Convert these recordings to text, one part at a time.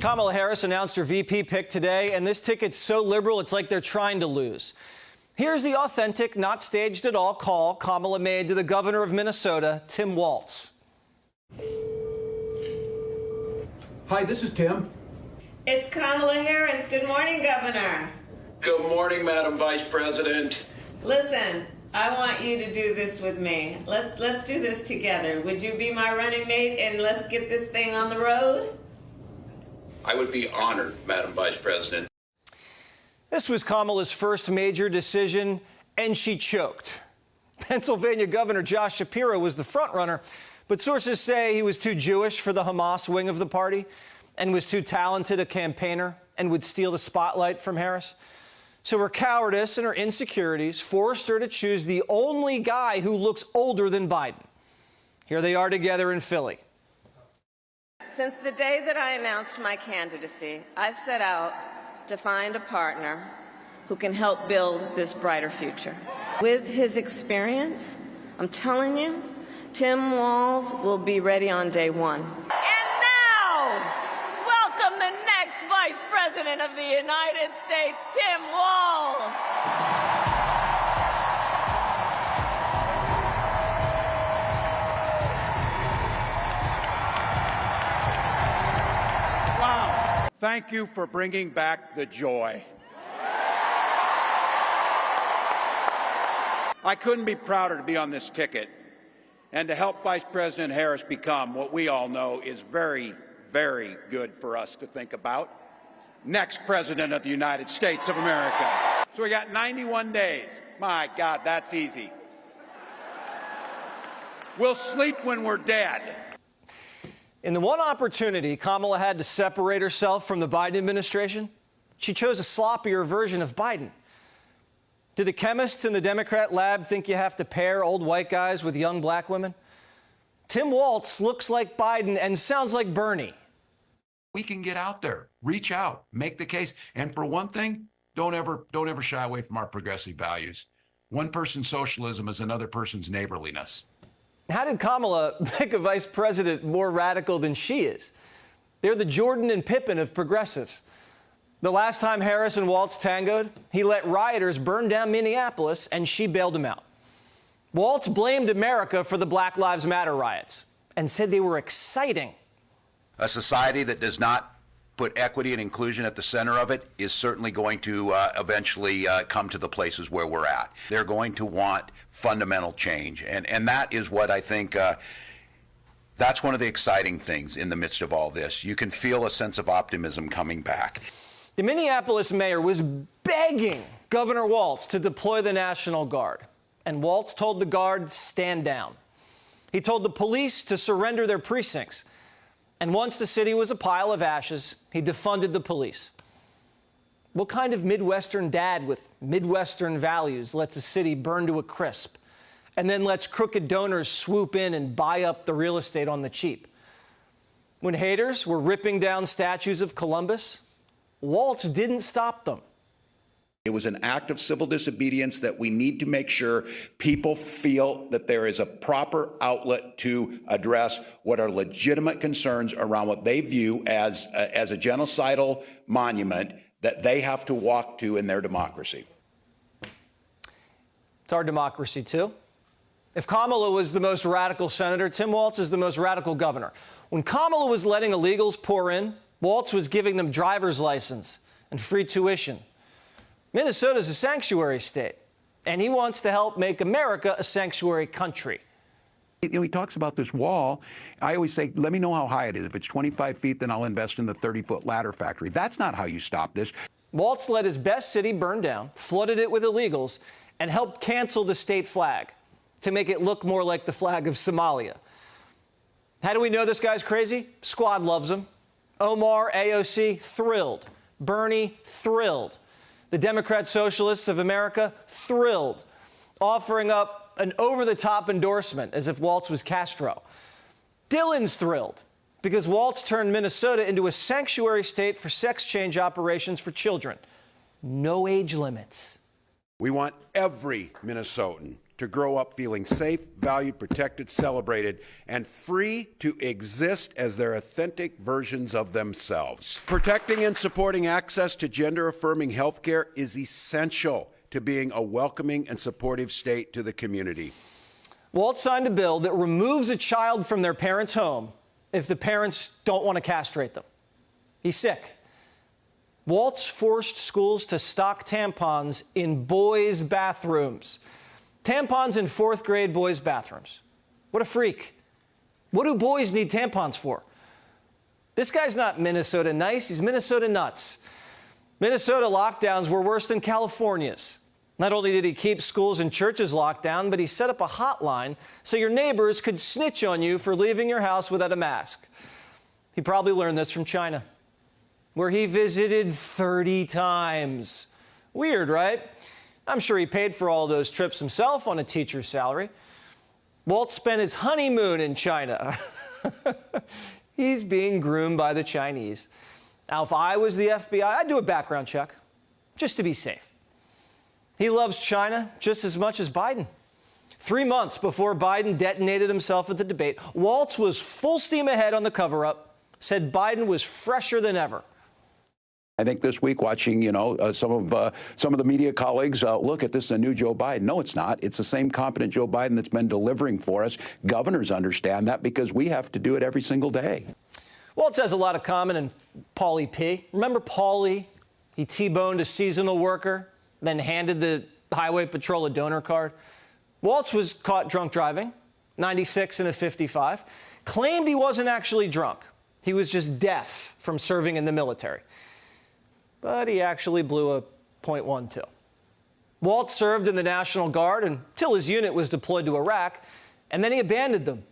Kamala Harris announced her VP pick today, and this ticket's so liberal it's like they're trying to lose. Here's the authentic, not staged at all call Kamala made to the governor of Minnesota, Tim Walz. Hi, this is Tim. It's Kamala Harris. Good morning, Governor. Good morning, Madam Vice President. Listen, I want you to do this with me. Let's do this together. Would you be my running mate and let's get this thing on the road? I would be honored, Madam Vice President. This was Kamala's first major decision, and she choked. Pennsylvania Governor Josh Shapiro was the frontrunner, but sources say he was too Jewish for the Hamas wing of the party and was too talented a campaigner and would steal the spotlight from Harris. So her cowardice and her insecurities forced her to choose the only guy who looks older than Biden. Here they are together in Philly. Since the day that I announced my candidacy, I've set out to find a partner who can help build this brighter future. With his experience, I'm telling you, Tim Walz will be ready on day one. And now, welcome the next Vice President of the United States, Tim Walz. Thank you for bringing back the joy. I couldn't be prouder to be on this ticket and to help Vice President Harris become what we all know is very, very good for us to think about. Next President of the United States of America. So we got 91 days. My God, that's easy. We'll sleep when we're dead. In the one opportunity Kamala had to separate herself from the Biden administration, she chose a sloppier version of Biden. Do the chemists in the Democrat lab think you have to pair old white guys with young black women? Tim Walz looks like Biden and sounds like Bernie. We can get out there, reach out, make the case. And for one thing, don't ever shy away from our progressive values. One person's socialism is another person's neighborliness. How did Kamala make a vice president more radical than she is? They're the Jordan and Pippen of progressives. The last time Harris and Walz tangoed, he let rioters burn down Minneapolis, and she bailed him out. Walz blamed America for the Black Lives Matter riots and said they were exciting. A society that does not put equity and inclusion at the center of it is certainly going to eventually come to the places where we're at. They're going to want fundamental change. And that is what I think, that's one of the exciting things in the midst of all this. You can feel a sense of optimism coming back. The Minneapolis mayor was begging Governor Walz to deploy the National Guard. And Walz told the Guard, stand down. He told the police to surrender their precincts. And once the city was a pile of ashes, he defunded the police. What kind of Midwestern dad with Midwestern values lets a city burn to a crisp and then lets crooked donors swoop in and buy up the real estate on the cheap? When haters were ripping down statues of Columbus, Walz didn't stop them. It was an act of civil disobedience that we need to make sure people feel that there is a proper outlet to address what are legitimate concerns around what they view as a genocidal monument that they have to walk to in their democracy. It's our democracy, too. If Kamala was the most radical senator, Tim Walz is the most radical governor. When Kamala was letting illegals pour in, Walz was giving them driver's license and free tuition. Minnesota's a sanctuary state, and he wants to help make America a sanctuary country. You know, he talks about this wall. I always say, let me know how high it is. If it's 25 feet, then I'll invest in the 30-foot ladder factory. That's not how you stop this. Walz let his best city burn down, flooded it with illegals, and helped cancel the state flag to make it look more like the flag of Somalia. How do we know this guy's crazy? Squad loves him. Omar, AOC, thrilled. Bernie, thrilled. The Democrat Socialists of America, thrilled, offering up an over-the-top endorsement as if Walz was Castro. Dylan's thrilled because Walz turned Minnesota into a sanctuary state for sex change operations for children. No age limits. We want every Minnesotan to grow up feeling safe, valued, protected, celebrated, and free to exist as their authentic versions of themselves. Protecting and supporting access to gender-affirming health care is essential to being a welcoming and supportive state to the community. Walt signed a bill that removes a child from their parents' home if the parents don't want to castrate them. He's sick. Waltz forced schools to stock tampons in boys' bathrooms. Tampons in 4th grade boys' bathrooms. What a freak. What do boys need tampons for? This guy's not Minnesota nice, he's Minnesota nuts. Minnesota lockdowns were worse than California's. Not only did he keep schools and churches locked down, but he set up a hotline so your neighbors could snitch on you for leaving your house without a mask. He probably learned this from China, where he visited 30 times. Weird, right? I'm sure he paid for all those trips himself on a teacher's salary. Walt spent his honeymoon in China. He's being groomed by the Chinese. Now, if I was the FBI, I'd do a background check, just to be safe. He loves China just as much as Biden. 3 months before Biden detonated himself at the debate, Waltz was full steam ahead on the cover-up, said Biden was fresher than ever. I think this week, watching, some of the media colleagues look at this as a new Joe Biden. No, it's not. It's the same competent Joe Biden that's been delivering for us. Governors understand that because we have to do it every single day. Waltz has a lot of common in Paulie P. Remember Paulie? He T-boned a seasonal worker, then handed the highway patrol a donor card. Waltz was caught drunk driving, 96 and a 55. Claimed he wasn't actually drunk. He was just deaf from serving in the military. But he actually blew a .12. Waltz served in the National Guard until his unit was deployed to Iraq, and then he abandoned them.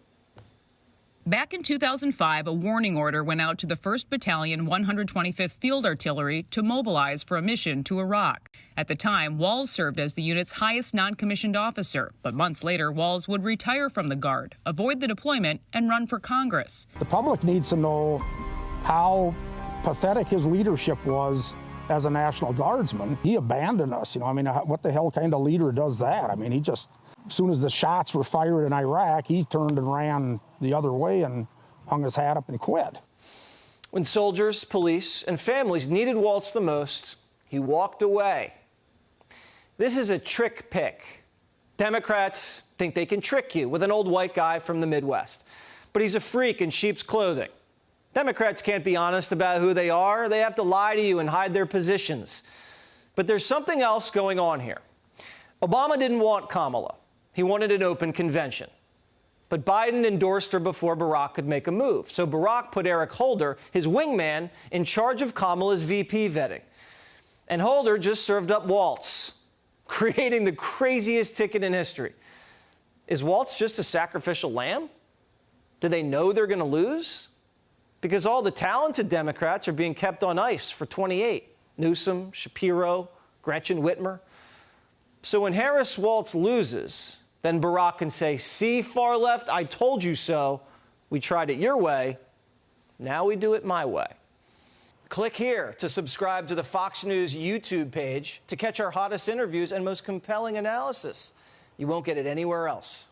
Back in 2005, a warning order went out to the 1st Battalion, 125th Field Artillery to mobilize for a mission to Iraq. At the time, Walls served as the unit's highest non-commissioned officer, but months later, Walls would retire from the Guard, avoid the deployment, and run for Congress. The public needs to know how pathetic his leadership was as a National Guardsman. He abandoned us, what the hell kind of leader does that? He just, as soon as the shots were fired in Iraq, he turned and ran the other way and hung his hat up and quit. When soldiers, police, and families needed Waltz the most, he walked away. This is a trick pick. Democrats think they can trick you with an old white guy from the Midwest. But he's a freak in sheep's clothing. Democrats can't be honest about who they are. They have to lie to you and hide their positions. But there's something else going on here. Obama didn't want Kamala. He wanted an open convention. But Biden endorsed her before Barack could make a move. So Barack put Eric Holder, his wingman, in charge of Kamala's VP vetting. And Holder just served up Waltz, creating the craziest ticket in history. Is Waltz just a sacrificial lamb? Do they know they're going to lose? Because all the talented Democrats are being kept on ice for 28. Newsom, Shapiro, Gretchen Whitmer. So when Harris-Waltz loses, then Barack can say, see, far left, I told you so. We tried it your way. Now we do it my way. Click here to subscribe to the Fox News YouTube page to catch our hottest interviews and most compelling analysis. You won't get it anywhere else.